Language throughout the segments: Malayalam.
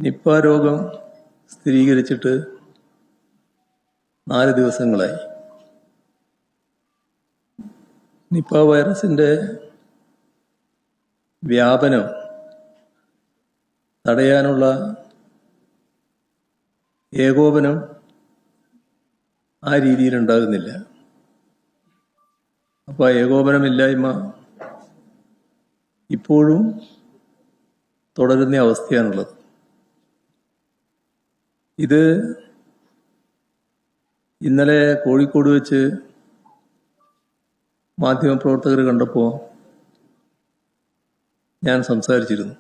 നിപ്പ രോഗം സ്ഥിരീകരിച്ചിട്ട് 4 ദിവസങ്ങളായി. നിപ്പ വൈറസിന്റെ വ്യാപനം തടയാനുള്ള ഏകോപനം ആ രീതിയിൽ ഉണ്ടാകുന്നില്ല. അപ്പോൾ ആ ഏകോപനമില്ലായ്മ ഇപ്പോഴും തുടരുന്ന അവസ്ഥയാണുള്ളത്. ഇത് ഇന്നലെ കോഴിക്കോട് വെച്ച് മാധ്യമപ്രവർത്തകർ കണ്ടപ്പോൾ ഞാൻ സംസാരിച്ചിരുന്നു.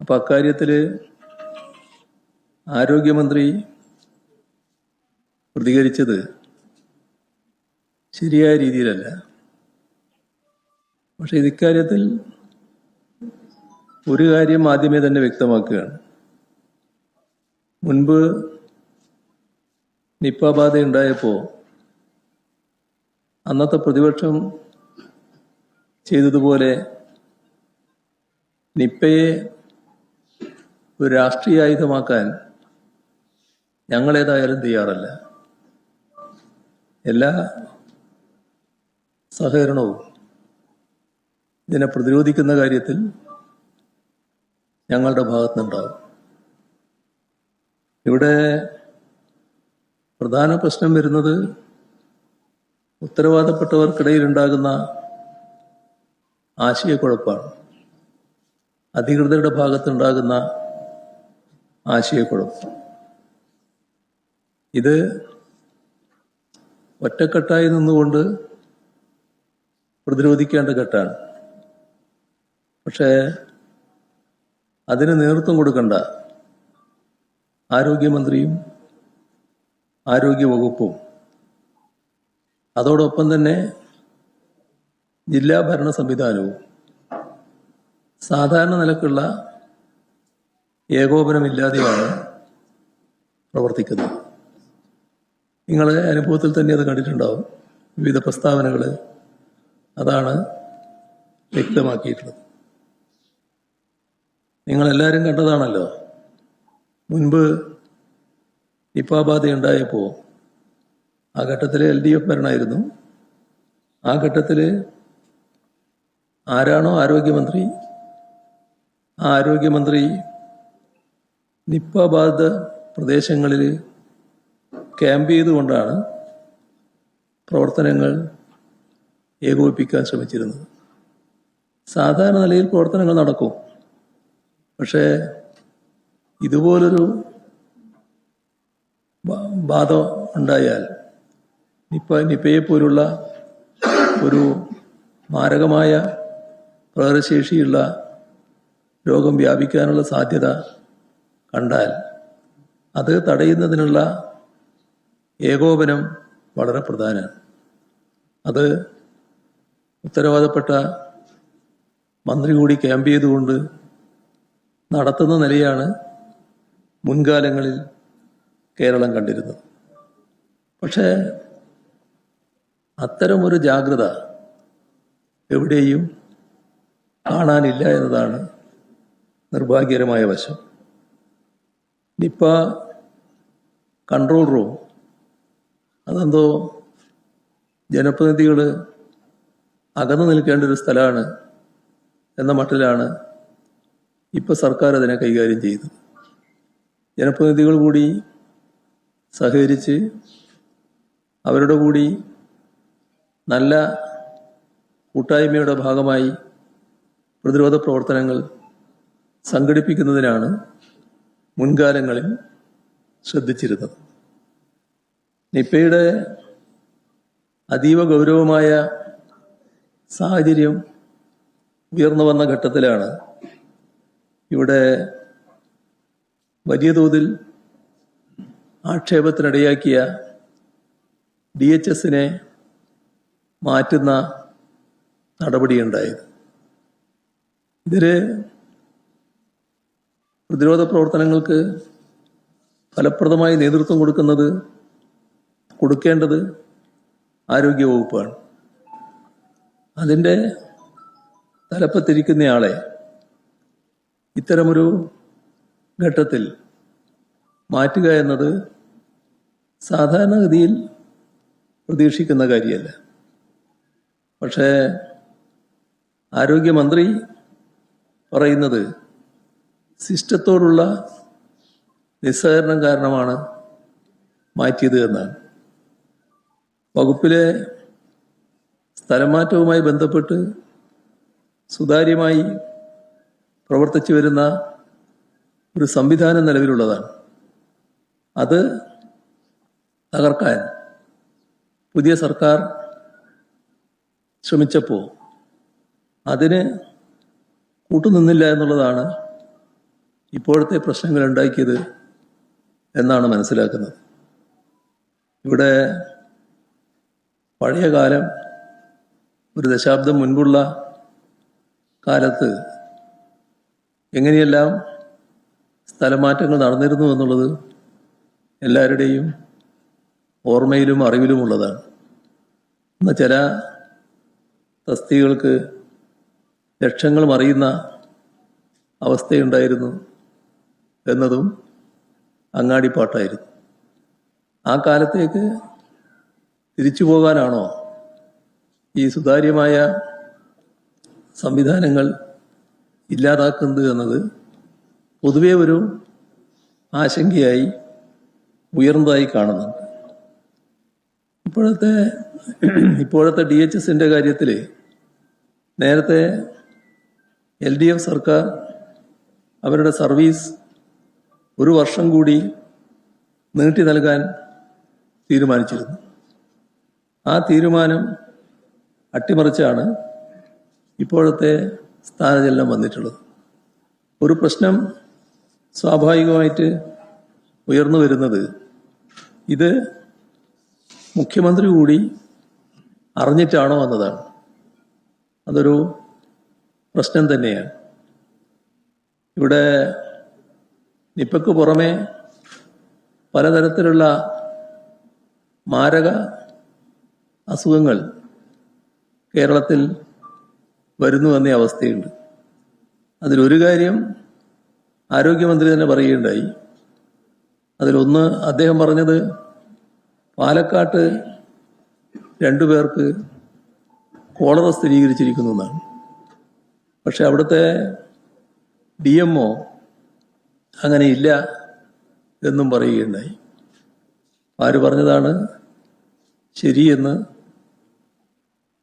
അപ്പം അക്കാര്യത്തിൽ ആരോഗ്യമന്ത്രി പ്രതികരിച്ചത് ശരിയായ രീതിയിലല്ല. പക്ഷെ ഇക്കാര്യത്തിൽ ഒരു കാര്യം ആദ്യമേ തന്നെ വ്യക്തമാക്കുകയാണ്. മുൻപ് നിപ്പ ബാധ ഉണ്ടായപ്പോൾ അന്നത്തെ പ്രതിപക്ഷം ചെയ്തതുപോലെ നിപ്പയെ ഒരു രാഷ്ട്രീയ ആയുധമാക്കാൻ ഞങ്ങളേതായാലും തയ്യാറല്ല. എല്ലാ സഹകരണവും ഇതിനെ പ്രതിരോധിക്കുന്ന കാര്യത്തിൽ ഞങ്ങളുടെ ഭാഗത്തുനിന്നുണ്ടാകും. ഇവിടെ പ്രധാന പ്രശ്നം വരുന്നത് ഉത്തരവാദപ്പെട്ടവർക്കിടയിൽ ഉണ്ടാകുന്ന ആശയക്കുഴപ്പമാണ്. അധികൃതരുടെ ഭാഗത്തുണ്ടാകുന്ന ആശയക്കുഴപ്പം. ഇത് ഒറ്റക്കെട്ടായി നിന്നുകൊണ്ട് പ്രതിരോധിക്കേണ്ട ഘട്ടമാണ്. പക്ഷേ അതിന് നേതൃത്വം കൊടുക്കേണ്ട ആരോഗ്യമന്ത്രിയും ആരോഗ്യവകുപ്പും അതോടൊപ്പം തന്നെ ജില്ലാ ഭരണ സംവിധാനവും സാധാരണ നിലക്കുള്ള ഏകോപനമില്ലാതെയാണ് പ്രവർത്തിക്കുന്നത്. നിങ്ങളുടെ അനുഭവത്തിൽ തന്നെ അത് കണ്ടിട്ടുണ്ടാവും. വിവിധ പ്രസ്താവനകൾ അതാണ് വ്യക്തമാക്കിയിട്ടുള്ളത്. നിങ്ങളെല്ലാവരും കണ്ടതാണല്ലോ. മുൻപ് നിപ്പ ബാധ ഉണ്ടായപ്പോൾ ആ ഘട്ടത്തിൽ LDF ഭരണമായിരുന്നു. ആ ഘട്ടത്തിൽ ആരാണോ ആരോഗ്യമന്ത്രി, ആ ആരോഗ്യമന്ത്രി നിപ്പ ബാധിത പ്രദേശങ്ങളിൽ ക്യാമ്പ് ചെയ്തുകൊണ്ടാണ് പ്രവർത്തനങ്ങൾ ഏകോപിപ്പിക്കാൻ ശ്രമിച്ചിരുന്നത്. സാധാരണ നിലയിൽ പ്രവർത്തനങ്ങൾ നടക്കും. പക്ഷേ ഇതുപോലൊരു ബാധ ഉണ്ടായാൽ നിപ്പയെ പോലുള്ള ഒരു മാരകമായ പ്രഹരശേഷിയുള്ള രോഗം വ്യാപിക്കാനുള്ള സാധ്യത കണ്ടാൽ അത് തടയുന്നതിനുള്ള ഏകോപനം വളരെ പ്രധാനമാണ്. അത് ഉത്തരവാദപ്പെട്ട മന്ത്രി കൂടി ക്യാമ്പ് ചെയ്തുകൊണ്ട് നടത്തുന്ന നിലയാണ് മുൻകാലങ്ങളിൽ കേരളം കണ്ടിരുന്നത്. പക്ഷേ അത്തരമൊരു ജാഗ്രത എവിടെയും കാണാനില്ല എന്നതാണ് നിർഭാഗ്യകരമായ വശം. നിപ്പ കൺട്രോൾ റൂം അതെന്തോ ജനപ്രതിനിധികൾ അകന്നു നിൽക്കേണ്ട ഒരു സ്ഥലമാണ് എന്ന മട്ടിലാണ് ഇപ്പോൾ സർക്കാർ അതിനെ കൈകാര്യം ചെയ്തത്. ജനപ്രതിനിധികൾ കൂടി സഹകരിച്ച് അവരുടെ കൂടി നല്ല കൂട്ടായ്മയുടെ ഭാഗമായി പ്രതിരോധ പ്രവർത്തനങ്ങൾ സംഘടിപ്പിക്കുന്നതിനാണ് മുൻകാലങ്ങളിൽ ശ്രദ്ധിച്ചിരുന്നത്. നിപ്പയുടെ അതീവ ഗൗരവമായ സാഹചര്യം ഉയർന്നു വന്ന ഘട്ടത്തിലാണ് ഇവിടെ വലിയ തോതിൽ ആക്ഷേപത്തിനിടയാക്കിയ DHSനെ മാറ്റുന്ന നടപടിയുണ്ടായത്. ഇതില് പ്രതിരോധ പ്രവർത്തനങ്ങൾക്ക് ഫലപ്രദമായി നേതൃത്വം കൊടുക്കേണ്ടത് ആരോഗ്യവകുപ്പാണ്. അതിൻ്റെ തലപ്പത്തിരിക്കുന്നയാളെ ഇത്തരമൊരു ഘട്ടത്തിൽ മാറ്റുക എന്നത് സാധാരണഗതിയിൽ പ്രതീക്ഷിക്കുന്ന കാര്യമല്ല. പക്ഷേ ആരോഗ്യമന്ത്രി പറയുന്നത് സിസ്റ്റത്തോടുള്ള നിസ്സഹകരണം കാരണമാണ് മാറ്റിയത് എന്നാണ്. വകുപ്പിലെ സ്ഥലം മാറ്റവുമായി ബന്ധപ്പെട്ട് സുതാര്യമായി പ്രവർത്തിച്ചു വരുന്ന ഒരു സംവിധാനം നിലവിലുള്ളതാണ്. അത് തകർക്കാൻ പുതിയ സർക്കാർ ശ്രമിച്ചപ്പോൾ അതിന് കൂട്ടുനിന്നില്ല എന്നുള്ളതാണ് ഇപ്പോഴത്തെ പ്രശ്നങ്ങൾ ഉണ്ടാക്കിയത് എന്നാണ് മനസ്സിലാക്കുന്നത്. ഇവിടെ പഴയ കാലം, ഒരു ദശാബ്ദം മുൻപുള്ള കാലത്ത് എങ്ങനെയെല്ലാം സ്ഥലമാറ്റങ്ങൾ നടന്നിരുന്നു എന്നുള്ളത് എല്ലാവരുടെയും ഓർമ്മയിലും അറിവിലുമുള്ളതാണ്. ഇന്ന് ചില തസ്തികൾക്ക് ലക്ഷങ്ങൾ മറിയുന്ന അവസ്ഥയുണ്ടായിരുന്നു എന്നതും അങ്ങാടിപ്പാട്ടായിരുന്നു. ആ കാലത്തേക്ക് തിരിച്ചു പോകാനാണോ ഈ സുതാര്യമായ സംവിധാനങ്ങൾ ഇല്ലാതാക്കുന്നത് എന്നത് പൊതുവെ ഒരു ആശങ്കയായി ഉയർന്നതായി കാണുന്നുണ്ട്. ഇപ്പോഴത്തെ DHSന്റെ കാര്യത്തിൽ നേരത്തെ LDF സർക്കാർ അവരുടെ സർവീസ് ഒരു വർഷം കൂടി നീട്ടി നൽകാൻ തീരുമാനിച്ചിരുന്നു. ആ തീരുമാനം അട്ടിമറിച്ചാണ് ഇപ്പോഴത്തെ സ്ഥാനചലനം വന്നിട്ടുള്ളത്. ഒരു പ്രശ്നം സ്വാഭാവികമായിട്ട് ഉയർന്നു വരുന്നത് ഇത് മുഖ്യമന്ത്രി കൂടി അറിഞ്ഞിട്ടാണോ എന്നതാണ്. അതൊരു പ്രശ്നം തന്നെയാണ്. ഇവിടെ നിപ്പയ്ക്ക് പുറമെ പലതരത്തിലുള്ള മാരക അസുഖങ്ങൾ കേരളത്തിൽ വരുന്നു എന്ന അവസ്ഥയുണ്ട്. അതിലൊരു കാര്യം ആരോഗ്യമന്ത്രി തന്നെ പറയുകയുണ്ടായി. അതിലൊന്ന് അദ്ദേഹം പറഞ്ഞത് പാലക്കാട്ട് 2 പേർക്ക് കോളറ സ്ഥിരീകരിച്ചിരിക്കുന്നു എന്നാണ്. പക്ഷെ അവിടുത്തെ DMO അങ്ങനെ ഇല്ല എന്നും പറയുകയുണ്ടായി. ആര് പറഞ്ഞതാണ് ശരിയെന്ന്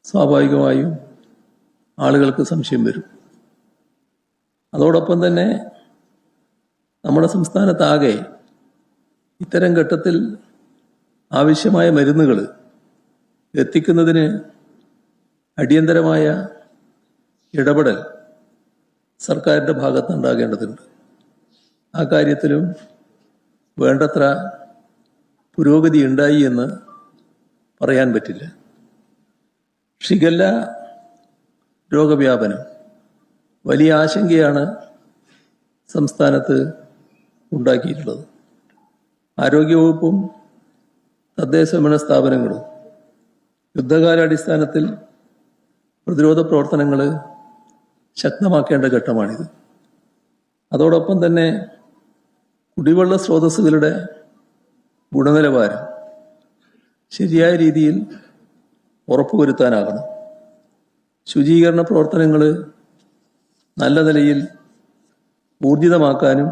സ്വാഭാവികമായും ആളുകൾക്ക് സംശയം വരും. അതോടൊപ്പം തന്നെ നമ്മുടെ സംസ്ഥാനത്താകെ ഇത്തരം ഘട്ടത്തിൽ ആവശ്യമായ മരുന്നുകൾ എത്തിക്കുന്നതിന് അടിയന്തരമായ ഇടപെടൽ സർക്കാരിൻ്റെ ഭാഗത്തുണ്ടാകേണ്ടതുണ്ട്. ആ കാര്യത്തിലും വേണ്ടത്ര പുരോഗതി ഉണ്ടായി എന്ന് പറയാൻ പറ്റില്ല. ഷിഗല്ല രോഗവ്യാപനം വലിയ ആശങ്കയാണ് സംസ്ഥാനത്ത് ഉണ്ടാക്കിയിട്ടുള്ളത്. ആരോഗ്യവകുപ്പും തദ്ദേശഭരണ സ്ഥാപനങ്ങളും യുദ്ധകാലാടിസ്ഥാനത്തിൽ പ്രതിരോധ പ്രവർത്തനങ്ങൾ ശക്തമാക്കേണ്ട ഘട്ടമാണിത്. അതോടൊപ്പം തന്നെ കുടിവെള്ള സ്രോതസ്സുകളുടെ ഗുണനിലവാരം ശരിയായ രീതിയിൽ ഉറപ്പുവരുത്താനാകണം. ശുചീകരണ പ്രവർത്തനങ്ങൾ നല്ല നിലയിൽ ഊർജിതമാക്കാനും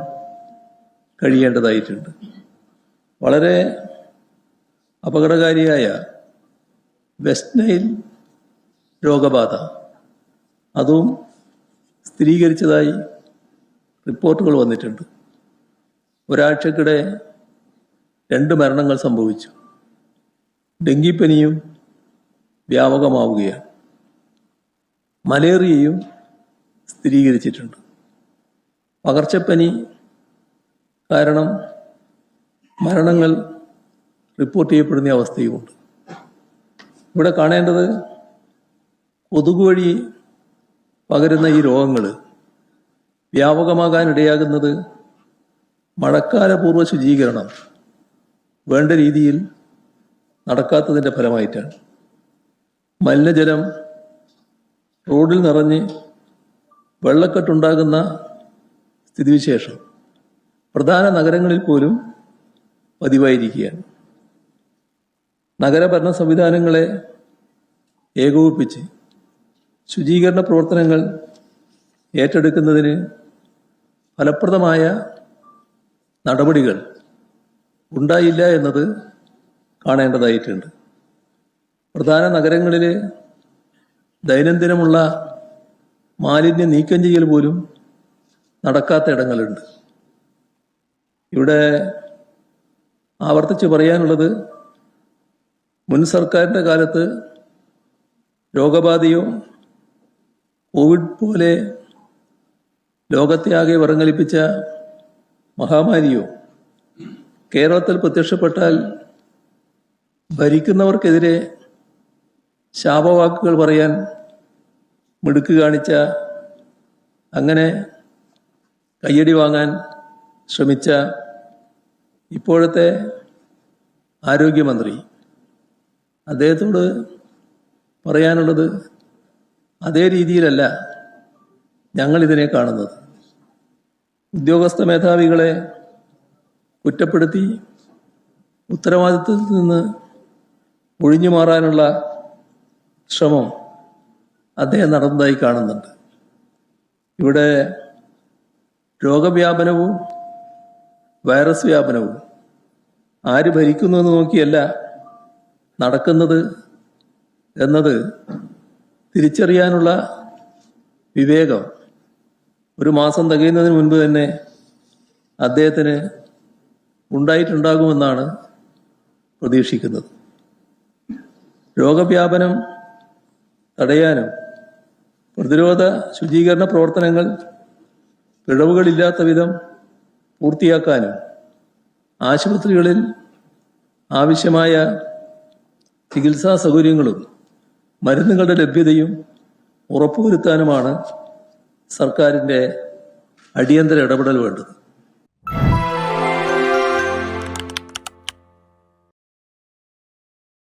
കഴിയേണ്ടതായിട്ടുണ്ട്. വളരെ അപകടകാരിയായ വെസ്റ്റ് നൈൽ രോഗബാധ അതും സ്ഥിരീകരിച്ചതായി റിപ്പോർട്ടുകൾ വന്നിട്ടുണ്ട്. ഒരാഴ്ചക്കിടെ 2 മരണങ്ങൾ സംഭവിച്ചു. ഡെങ്കിപ്പനിയും വ്യാപകമാവുകയാണ്. മലേറിയയും സ്ഥിരീകരിച്ചിട്ടുണ്ട്. പകർച്ചപ്പനി കാരണം മരണങ്ങൾ റിപ്പോർട്ട് ചെയ്യപ്പെടുന്ന അവസ്ഥയുമുണ്ട്. ഇവിടെ കാണേണ്ടത് കൊതുക് വഴി പകരുന്ന ഈ രോഗങ്ങൾ വ്യാപകമാകാനിടയാകുന്നത് മഴക്കാലപൂർവ്വ ശുചീകരണം വേണ്ട രീതിയിൽ നടക്കാത്തതിൻ്റെ ഫലമായിട്ടാണ്. മലിനജലം റോഡിൽ നിറഞ്ഞ് വെള്ളക്കെട്ടുണ്ടാകുന്ന സ്ഥിതിവിശേഷം പ്രധാന നഗരങ്ങളിൽ പോലും പതിവായിരിക്കുകയാണ്. നഗരഭരണ സംവിധാനങ്ങളെ ഏകോപിപ്പിച്ച് ശുചീകരണ പ്രവർത്തനങ്ങൾ ഏറ്റെടുക്കുന്നതിന് ഫലപ്രദമായ നടപടികൾ ഉണ്ടായില്ല എന്നത് കാണേണ്ടതായിട്ടുണ്ട്. പ്രധാന നഗരങ്ങളിലെ ദൈനംദിനമുള്ള മാലിന്യ നീക്കം ചെയ്യൽ പോലും നടക്കാത്ത ഇടങ്ങളുണ്ട്. ഇവിടെ ആവർത്തിച്ച് പറയാനുള്ളത്, മുൻ സർക്കാരിൻ്റെ കാലത്ത് രോഗബാധയോ കോവിഡ് പോലെ ലോകത്തെ ആകെ വിറങ്ങലിപ്പിച്ച മഹാമാരിയോ കേരളത്തിൽ പ്രത്യക്ഷപ്പെട്ടാൽ ഭരിക്കുന്നവർക്കെതിരെ ശാപവാക്കുകൾ പറയാൻ മിടുക്ക് കാണിച്ച, അങ്ങനെ കയ്യടി വാങ്ങാൻ ശ്രമിച്ച ഇപ്പോഴത്തെ ആരോഗ്യമന്ത്രി, അദ്ദേഹത്തോട് പറയാനുള്ളത്, അതേ രീതിയിലല്ല ഞങ്ങളിതിനെ കാണുന്നത്. ഉദ്യോഗസ്ഥ മേധാവികളെ കുറ്റപ്പെടുത്തി ഉത്തരവാദിത്വത്തിൽ നിന്ന് ഒഴിഞ്ഞു മാറാനുള്ള ശ്രമം അദ്ദേഹം നടന്നതായി കാണുന്നുണ്ട്. ഇവിടെ രോഗവ്യാപനവും വൈറസ് വ്യാപനവും ആര് ഭരിക്കുന്നു എന്ന് നോക്കിയല്ല നടക്കുന്നത് എന്നത് തിരിച്ചറിയാനുള്ള വിവേകം ഒരു മാസം തികയുന്നതിന് മുൻപ് തന്നെ അദ്ദേഹത്തിന് ഉണ്ടായിട്ടുണ്ടാകുമെന്നാണ് പ്രതീക്ഷിക്കുന്നത്. രോഗവ്യാപനം തടയാനും പ്രതിരോധ ശുചീകരണ പ്രവർത്തനങ്ങൾ പിഴവുകളില്ലാത്ത വിധം പൂർത്തിയാക്കാനും ആശുപത്രികളിൽ ആവശ്യമായ ചികിത്സാ സൗകര്യങ്ങളും മരുന്നുകളുടെ ലഭ്യതയും ഉറപ്പുവരുത്താനുമാണ് സർക്കാരിൻ്റെ അടിയന്തര ഇടപെടൽ വേണ്ടത്.